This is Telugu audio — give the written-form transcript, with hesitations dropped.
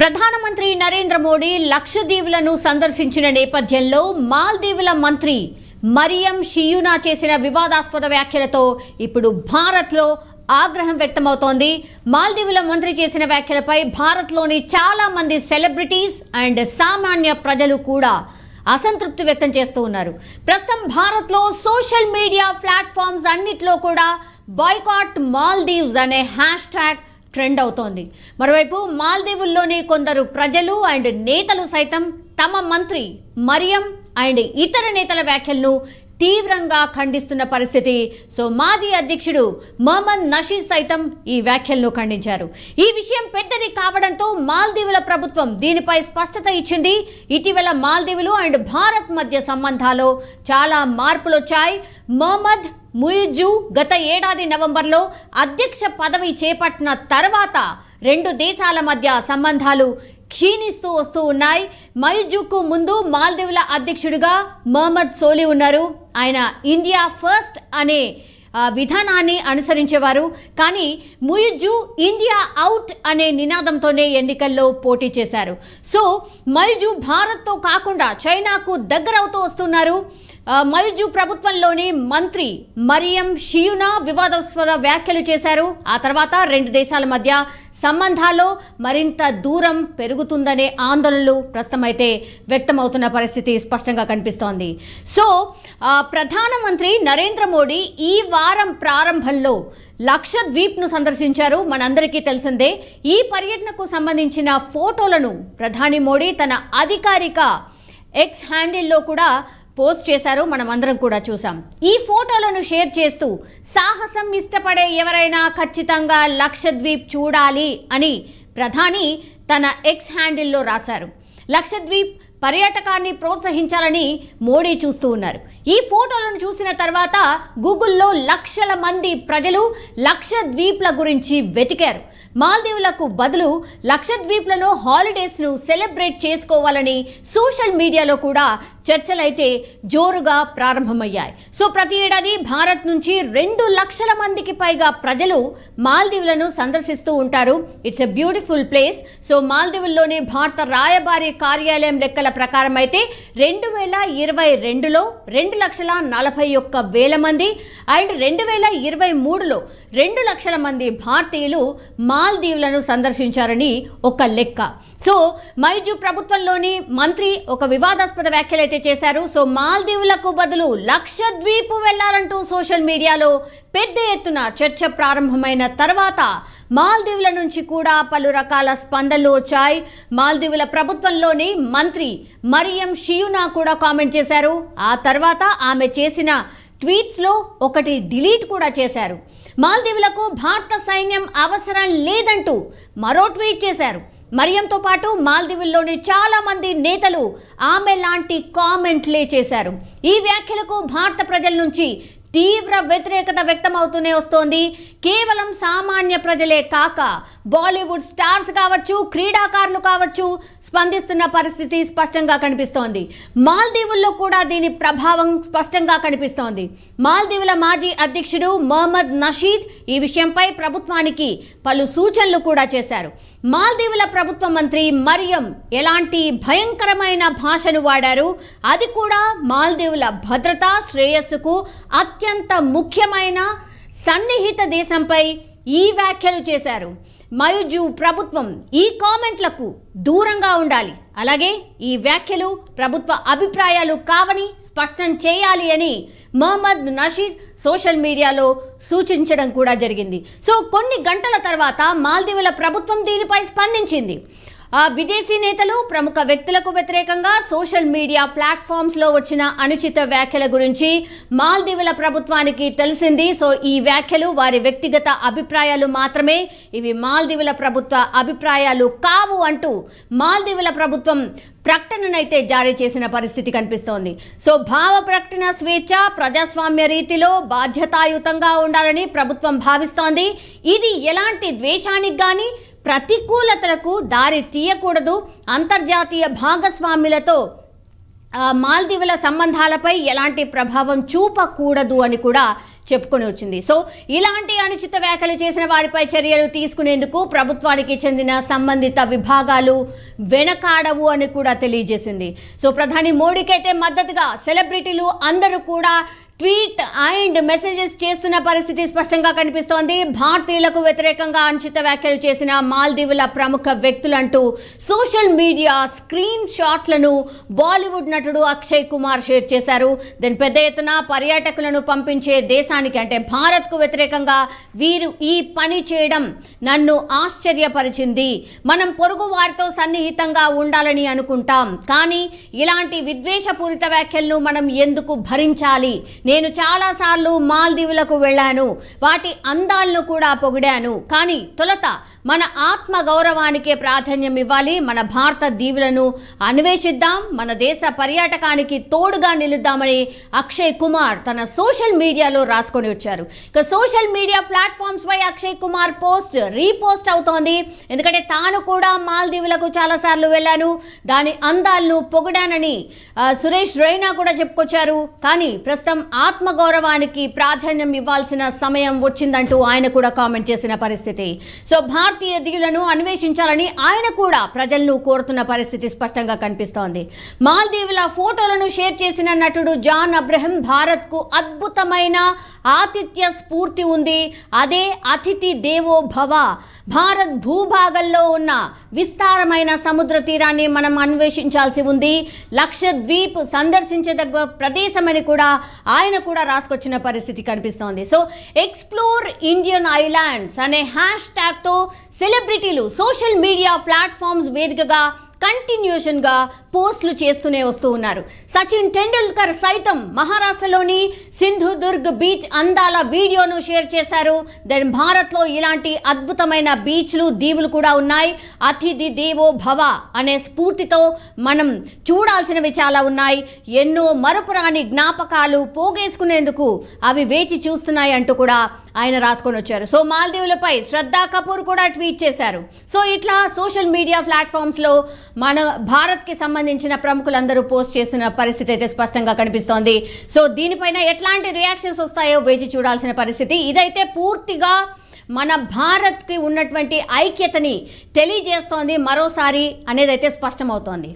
ప్రధానమంత్రి నరేంద్ర మోడీ లక్షద్వీపులను సందర్శించిన నేపథ్యంలో మాల్దీవుల మంత్రి మరియం షియూనా చేసిన వివాదాస్పద వ్యాఖ్యలతో ఇప్పుడు భారత్లో ఆగ్రహం వ్యక్తమవుతోంది. మాల్దీవుల మంత్రి చేసిన వ్యాఖ్యలపై భారత్లోని చాలా మంది సెలబ్రిటీస్ అండ్ సామాన్య ప్రజలు కూడా అసంతృప్తి వ్యక్తం చేస్తూ ఉన్నారు. ప్రస్తుతం భారత్లో సోషల్ మీడియా ప్లాట్ఫామ్స్ అన్నిట్లో కూడా బాయ్కాట్ మాల్దీవ్స్ అనే హ్యాష్ ట్యాగ్ ట్రెండ్ అవుతోంది. మరోవైపు మాల్దీవుల్లోని కొందరు ప్రజలు అండ్ నేతలు సైతం తమ మంత్రి మరియం అండ్ ఇతర నేతల వ్యాఖ్యలను తీవ్రంగా ఖండిస్తున్న పరిస్థితి. సో మాజీ అధ్యక్షుడు మొహమ్మద్ నషీద్ సైతం ఈ వ్యాఖ్యలను ఖండించారు. ఈ విషయం పెద్దది కావడంతో మాల్దీవుల ప్రభుత్వం దీనిపై స్పష్టత ఇచ్చింది. ఇటీవల మాల్దీవులు అండ్ భారత్ మధ్య సంబంధాల్లో చాలా మార్పులు వచ్చాయి. మొహమ్మద్ ముయిజు గత ఏడాది నవంబర్లో అధ్యక్ష పదవి చేపట్టిన తర్వాత రెండు దేశాల మధ్య సంబంధాలు క్షీణిస్తూ వస్తూ ఉన్నాయి. ముయిజుకు ముందు మాల్దీవుల అధ్యక్షుడిగా మొహమ్మద్ సోలి ఉన్నారు. ఆయన ఇండియా ఫస్ట్ అనే విధానాన్ని అనుసరించేవారు. కానీ ముయిజు ఇండియా అవుట్ అనే నినాదంతోనే ఎన్నికల్లో పోటీ చేశారు. సో ముయిజు భారత్తో కాకుండా చైనాకు దగ్గరవుతూ వస్తున్నారు. ముయిజు ప్రభుత్వంలోని మంత్రి మరియం షియూనా వివాదాస్పద వ్యాఖ్యలు చేశారు. ఆ తర్వాత రెండు దేశాల మధ్య సంబంధాల్లో మరింత దూరం పెరుగుతుందనే ఆందోళనలు ప్రస్తుతం అయితే వ్యక్తమవుతున్న పరిస్థితి స్పష్టంగా కనిపిస్తోంది. సో ప్రధానమంత్రి నరేంద్ర మోడీ ఈ వారం ప్రారంభంలో లక్షద్వీప్ను సందర్శించారు. మనందరికీ తెలిసిందే. ఈ పర్యటనకు సంబంధించిన ఫోటోలను ప్రధాని మోడీ తన అధికారిక ఎక్స్ హ్యాండిల్లో కూడా పోస్ట్ చేశారు. మనం అందరం కూడా చూసాం. ఈ ఫోటోలను షేర్ చేస్తూ సాహసం ఇష్టపడే ఎవరైనా ఖచ్చితంగా లక్షద్వీప్ చూడాలి అని ప్రధాని తన ఎక్స్ హ్యాండిల్లో రాశారు. లక్షద్వీప్ పర్యాటకాన్ని ప్రోత్సహించాలని మోడీ చూస్తూ ఉన్నారు. ఈ ఫోటోలను చూసిన తర్వాత గూగుల్లో లక్షల మంది ప్రజలు లక్షద్వీప్ల గురించి వెతికారు. మాల్దీవులకు బదులు లక్షద్వీప్లను హాలిడేస్ను సెలబ్రేట్ చేసుకోవాలని సోషల్ మీడియాలో కూడా చర్చలైతే జోరుగా ప్రారంభమయ్యాయి. సో ప్రతి ఏడాది భారత్ నుంచి 2 లక్షల మందికి పైగా ప్రజలు మాల్దీవులను సందర్శిస్తూ ఉంటారు. It's a beautiful place. So మాల్దీవుల్లోని భారత రాయబారి కార్యాలయం లెక్కల ప్రకారం అయితే 2022లో 2,41,000 మంది అండ్ 2023లో 2 లక్షల మంది భారతీయులు మాల్దీవులను సందర్శించారని ఒక లెక్క. సో ముయిజు ప్రభుత్వంలోని మంత్రి ఒక వివాదాస్పద వ్యాఖ్యలు అయితే చేశారు. సో మాల్దీవులకు బదులు లక్షద్వీప్ వెళ్లాలంటూ సోషల్ మీడియాలో పెద్ద ఎత్తున చర్చ ప్రారంభమైన తర్వాత మాల్దీవుల నుంచి కూడా పలు రకాల స్పందనలు వచ్చాయి. మాల్దీవుల ప్రభుత్వంలోని మంత్రి మరియం షియూనా కూడా కామెంట్ చేశారు. ఆ తర్వాత ఆమె చేసిన ట్వీట్స్లో ఒకటి డిలీట్ కూడా చేశారు. మాల్దీవులకు భారత సైన్యం అవసరం లేదంటూ మరో ట్వీట్ చేశారు. మరియంతో పాటు మాల్దీవుల్లోని చాలా మంది నేతలు ఆమె లాంటి కామెంట్లే చేశారు. ఈ వ్యాఖ్యలకు భారత ప్రజల నుంచి తీవ్ర వ్యతిరేకత వ్యక్తమవుతూనే వస్తోంది. కేవలం సామాన్య ప్రజలే కాక బాలీవుడ్ స్టార్స్ కావచ్చు, క్రీడాకారులు కావచ్చు స్పందిస్తున్న పరిస్థితి స్పష్టంగా కనిపిస్తోంది. మాల్దీవుల్లో కూడా దీని ప్రభావం స్పష్టంగా కనిపిస్తోంది. మాల్దీవుల మాజీ అధ్యక్షుడు మొహమ్మద్ నషీద్ ఈ విషయంపై ప్రభుత్వానికి పలు సూచనలు కూడా చేశారు. మాల్దీవుల ప్రభుత్వ మంత్రి మరియం ఎలాంటి భయంకరమైన భాషను వాడారు, అది కూడా మాల్దీవుల భద్రత శ్రేయస్సుకు అత్యంత ముఖ్యమైన సన్నిహిత దేశంపై ఈ వ్యాఖ్యలు చేశారు. ముయిజు ప్రభుత్వం ఈ కామెంట్లకు దూరంగా ఉండాలి, అలాగే ఈ వ్యాఖ్యలు ప్రభుత్వ అభిప్రాయాలు కావని స్పష్టం చేయాలి అని మొహమ్మద్ నషీద్ సోషల్ మీడియాలో సూచించడం కూడా జరిగింది. సో కొన్ని గంటల తర్వాత మాల్దీవుల ప్రభుత్వం దీనిపై స్పందించింది. విదేశీ నేతలు ప్రముఖ వ్యక్తులకు వ్యతిరేకంగా సోషల్ మీడియా ప్లాట్ఫామ్స్లో వచ్చిన అనుచిత వ్యాఖ్యల గురించి మాల్దీవుల ప్రభుత్వానికి తెలిసింది. సో ఈ వ్యాఖ్యలు వారి వ్యక్తిగత అభిప్రాయాలు మాత్రమే, ఇవి మాల్దీవుల ప్రభుత్వ అభిప్రాయాలు కావు అంటూ మాల్దీవుల ప్రభుత్వం ప్రకటననైతే జారీ చేసిన పరిస్థితి కనిపిస్తోంది. సో భావ ప్రకటన స్వేచ్ఛ ప్రజాస్వామ్య రీతిలో బాధ్యతాయుతంగా ఉండాలని ప్రభుత్వం భావిస్తోంది. ఇది ఎలాంటి ద్వేషానికి కానీ ప్రతికూలతలకు దారి తీయకూడదు. అంతర్జాతీయ భాగస్వామ్యులతో మాల్దీవుల సంబంధాలపై ఎలాంటి ప్రభావం చూపకూడదు అని కూడా చెప్పుకొని వచ్చింది. సో ఇలాంటి అనుచిత వ్యాఖ్యలు చేసిన వారిపై చర్యలు తీసుకునేందుకు ప్రభుత్వానికి చెందిన సంబంధిత విభాగాలు వెనకాడవు అని కూడా తెలియజేసింది. సో ప్రధాని మోడీకి అయితే మద్దతుగా సెలబ్రిటీలు అందరూ కూడా ట్వీట్ అండ్ మెసేజెస్ చేస్తున్న పరిస్థితి స్పష్టంగా కనిపిస్తోంది. భారతీయులకు వ్యతిరేకంగా అనుచిత వ్యాఖ్యలు చేసిన మాల్దీవుల ప్రముఖ వ్యక్తులంటూ సోషల్ మీడియా స్క్రీన్ షాట్లను బాలీవుడ్ నటుడు అక్షయ్ కుమార్ షేర్ చేశారు. దీని పెద్ద ఎత్తున పర్యాటకులను పంపించే దేశానికి అంటే భారత్కు వ్యతిరేకంగా వీరు ఈ పని చేయడం నన్ను ఆశ్చర్యపరిచింది. మనం పొరుగు వారితో సన్నిహితంగా ఉండాలని అనుకుంటాం, కానీ ఇలాంటి విద్వేషపూరిత వ్యాఖ్యలను మనం ఎందుకు భరించాలి? నేను చాలాసార్లు మాల్దీవులకు వెళ్ళాను, వాటి అందాలను కూడా పొగిడాను, కానీ తొలుత మన ఆత్మ గౌరవానికే ప్రాధాన్యం ఇవ్వాలి. మన భారత దీవులను అన్వేషిద్దాం, మన దేశ పర్యాటకానికి తోడుగా నిలుద్దామని అక్షయ్ కుమార్ తన సోషల్ మీడియాలో రాసుకొని వచ్చారు. ఇక సోషల్ మీడియా ప్లాట్ఫామ్స్ పై అక్షయ్ కుమార్ పోస్ట్ రీపోస్ట్ అవుతోంది. ఎందుకంటే తాను కూడా మాల్దీవులకు చాలాసార్లు వెళ్ళాను, దాని అందాలను పొగిడానని సురేష్ రైనా కూడా చెప్పుకొచ్చారు. కానీ ప్రస్తుతం ఆత్మగౌరవానికి ప్రాధాన్యం ఇవ్వాల్సిన సమయం వచ్చిందంటూ ఆయన కూడా కామెంట్ చేసిన పరిస్థితి. సో భారతీయ దీవులను అన్వేషించాలని ఆయన కూడా ప్రజలను కోరుతున్న పరిస్థితి స్పష్టంగా కనిపిస్తోంది. మాల్దీవుల ఫోటోలను షేర్ చేసిన నటుడు జాన్ అబ్రహం భారత్కు అద్భుతమైన ఆతిథ్య స్ఫూర్తి ఉంది, అదే అతిథి దేవో భవ. భారత్ భూభాగంలో ఉన్న విస్తారమైన సముద్ర తీరాన్ని మనం అన్వేషించాల్సి ఉంది. లక్షద్వీప్ సందర్శించదగ్గ ప్రదేశమని కూడా ఆయన కూడా రాసుకొచ్చిన పరిస్థితి కనిపిస్తోంది. సో ఎక్స్ప్లోర్ ఇండియన్ ఐలాండ్స్ అనే హ్యాష్ ట్యాగ్తో సెలబ్రిటీలు సోషల్ మీడియా ప్లాట్ఫామ్స్ వేదికగా కంటిన్యూషన్గా పోస్టులు చేస్తూనే వస్తూ ఉన్నారు. సచిన్ టెండూల్కర్ సైతం మహారాష్ట్రలోని సింధుదుర్గ్ బీచ్ అందాల వీడియోను షేర్ చేశారు. దెన్ భారత్లో ఇలాంటి అద్భుతమైన బీచ్లు దీవులు కూడా ఉన్నాయి. అతిథి దేవో భవ అనే స్ఫూర్తితో మనం చూడాల్సినవి చాలా ఉన్నాయి. ఎన్నో మరపురాని జ్ఞాపకాలు పోగేసుకునేందుకు అవి వేచి చూస్తున్నాయి అంటూ కూడా ఆయన రాసుకొని వచ్చారు. సో మాల్దీవులపై శ్రద్ధా కపూర్ కూడా ట్వీట్ చేశారు. సో ఇట్లా సోషల్ మీడియా ప్లాట్ఫామ్స్లో మన భారత్కి సంబంధించిన ప్రముఖులందరూ పోస్ట్ చేస్తున్న పరిస్థితి అయితే స్పష్టంగా కనిపిస్తోంది. సో దీనిపైన ఎట్లాంటి రియాక్షన్స్ వస్తాయో వేచి చూడాల్సిన పరిస్థితి. ఇదైతే పూర్తిగా మన భారత్కి ఉన్నటువంటి ఐక్యతని తెలియజేస్తోంది మరోసారి అనేది అయితే స్పష్టమవుతోంది.